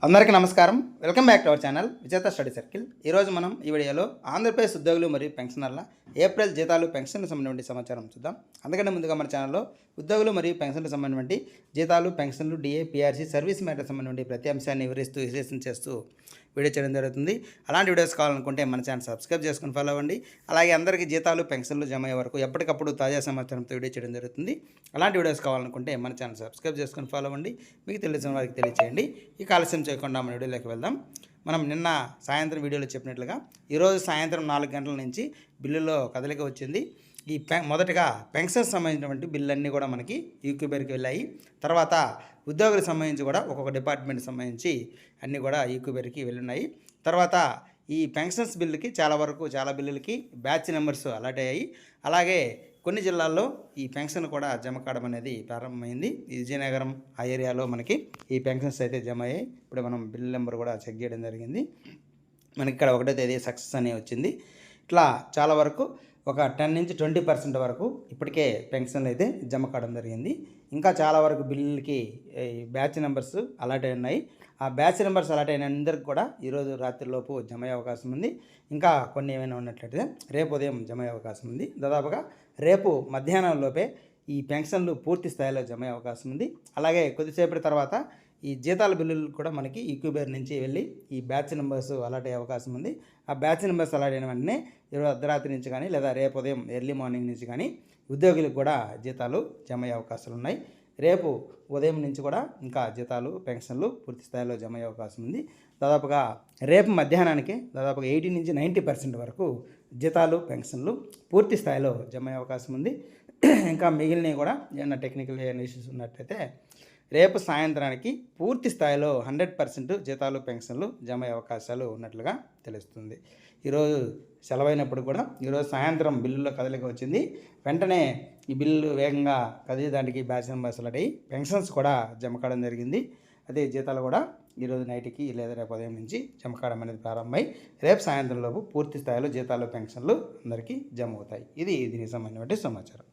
అందరికీ నమస్కారం. Welcome back to our channel విజేత స్టడీ సర్కిల్. ఈరోజు మనం ఈ వీడియోలో ఆంధ్రప్రదేశ్ ఉద్యోగులు మరియు పెన్షనర్ల ఏప్రిల్ జీతాలు పెన్షన్లకు సంబంధించిన సమాచారం చూద్దాం. అందుకంటే ముందుగా మన ఛానల్లో ఉద్యోగులు మరియు పెన్షన్లకు సంబంధించి జీతాలు, పెన్షన్లు, డిఏ, పిఆర్సీ, సర్వీస్ మ్యాటర్ సంబంధించి ప్రతి అంశాన్ని వివరిస్తూ విశ్లేషణ చేస్తూ వీడియో చేయడం జరుగుతుంది. అలాంటి వీడియోస్ కావాలనుకుంటే మన ఛానల్ సబ్స్క్రైబ్ చేసుకుని ఫాలో అవ్వండి. అలాగే అందరికీ జీతాలు, పెన్షన్లు జమ అయ్యే వరకు ఎప్పటికప్పుడు తాజా సమాచారంతో వీడియో చేయడం జరుగుతుంది. అలాంటి వీడియోస్ కావాలనుకుంటే మన ఛానల్ సబ్స్క్రైబ్ చేసుకుని ఫాలో అవ్వండి. మీకు తెలిసిన వారికి తెలియచేయండి. ఈ ఆలస్యం చేయకుండా మన వీడియోలోకి వెళ్దాం. మనం నిన్న సాయంత్రం వీడియోలో చెప్పినట్లుగా ఈరోజు సాయంత్రం 4 గంటల నుంచి బిల్లులో కదలిక వచ్చింది. ఈ మొదటగా పెన్షన్ సంబంధించినటువంటి బిల్లులన్నీ కూడా మనకి ఈక్యూబేర్కి వెళ్ళాయి. తర్వాత ఉద్యోగులకు సంబంధించి కూడా ఒక్కొక్క డిపార్ట్మెంట్కి సంబంధించి అన్నీ కూడా ఈక్యూబేర్కి వెళ్ళున్నాయి. తర్వాత ఈ పెన్షన్స్ బిల్లుకి చాలా బిల్లులకి బ్యాచ్ నెంబర్స్ అలాట్ అయ్యాయి. అలాగే కొన్ని జిల్లాల్లో ఈ పెన్షన్ కూడా జమ కావడం అనేది ప్రారంభమైంది. ఈ విజయనగరం ఆ ఏరియాలో మనకి ఈ పెన్షన్స్ అయితే జమ అయ్యాయి. ఇప్పుడు మనం బిల్ నెంబర్ కూడా చెక్ చేయడం జరిగింది. మనకి ఇక్కడ 1వ తేదీ సక్సెస్ అని వచ్చింది. ఇట్లా చాలా వరకు ఒక 10 నుంచి 20% వరకు ఇప్పటికే పెన్షన్లు అయితే జమ కావడం జరిగింది. ఇంకా చాలా వరకు బిల్లులకి బ్యాచ్ నెంబర్స్ అలాట్ అయి ఉన్నాయి. ఆ బ్యాచ్ నెంబర్స్ అలాట్ అయిన అందరికి కూడా ఈరోజు రాత్రిలోపు జమ అయ్యే అవకాశం ఉంది. ఇంకా కొన్ని ఏమైనా ఉన్నట్లయితే రేపు ఉదయం జమ అయ్యే అవకాశం ఉంది. దాదాపుగా రేపు మధ్యాహ్నం లోపే ఈ పెన్షన్లు పూర్తి స్థాయిలో జమ అయ్యే అవకాశం ఉంది. అలాగే కొద్దిసేపటి తర్వాత ఈ జీతాల బిల్లులు కూడా మనకి ఈక్యూబేర్ నుంచి వెళ్ళి ఈ బ్యాచ్ నెంబర్స్ అలాట్ అయ్యే అవకాశం ఉంది. ఆ బ్యాచ్ నెంబర్స్ అలాట్ అయిన వెంటనే ఈరోజు అర్ధరాత్రి నుంచి కానీ లేదా రేపు ఉదయం ఎర్లీ మార్నింగ్ నుంచి కానీ ఉద్యోగులకు కూడా జీతాలు జమ అయ్యే అవకాశాలు ఉన్నాయి. రేపు ఉదయం నుంచి కూడా ఇంకా జీతాలు, పెన్షన్లు పూర్తి స్థాయిలో జమ అయ్యే అవకాశం ఉంది. దాదాపుగా రేపు మధ్యాహ్నానికి దాదాపుగా 80 నుంచి 90% వరకు జీతాలు, పెన్షన్లు పూర్తి స్థాయిలో జమ అయ్యే అవకాశం ఉంది. ఇంకా మిగిలినవి కూడా ఏమైనా టెక్నికల్ ఇష్యూస్ ఉన్నట్లయితే రేపు సాయంత్రానికి పూర్తి స్థాయిలో 100% జీతాలు, పెన్షన్లు జమ అయ్యే అవకాశాలు ఉన్నట్లుగా తెలుస్తుంది. ఈరోజు సెలవైనప్పుడు కూడా ఈరోజు సాయంత్రం బిల్లులో కదలిక వచ్చింది. వెంటనే ఈ బిల్లు వేగంగా కదిలేదానికి బ్యాచ్ నెంబర్స్ అయ్యి పెన్షన్స్ కూడా జమ కావడం జరిగింది. అదే జీతాలు కూడా ఈరోజు నైట్కి లేదా రేపు ఉదయం నుంచి జమ కావడం అనేది ప్రారంభమై రేపు సాయంత్రంలోపు పూర్తి స్థాయిలో జీతాలు, పెన్షన్లు అందరికీ జమ అవుతాయి. ఇది దీనికి సంబంధించిన సమాచారం.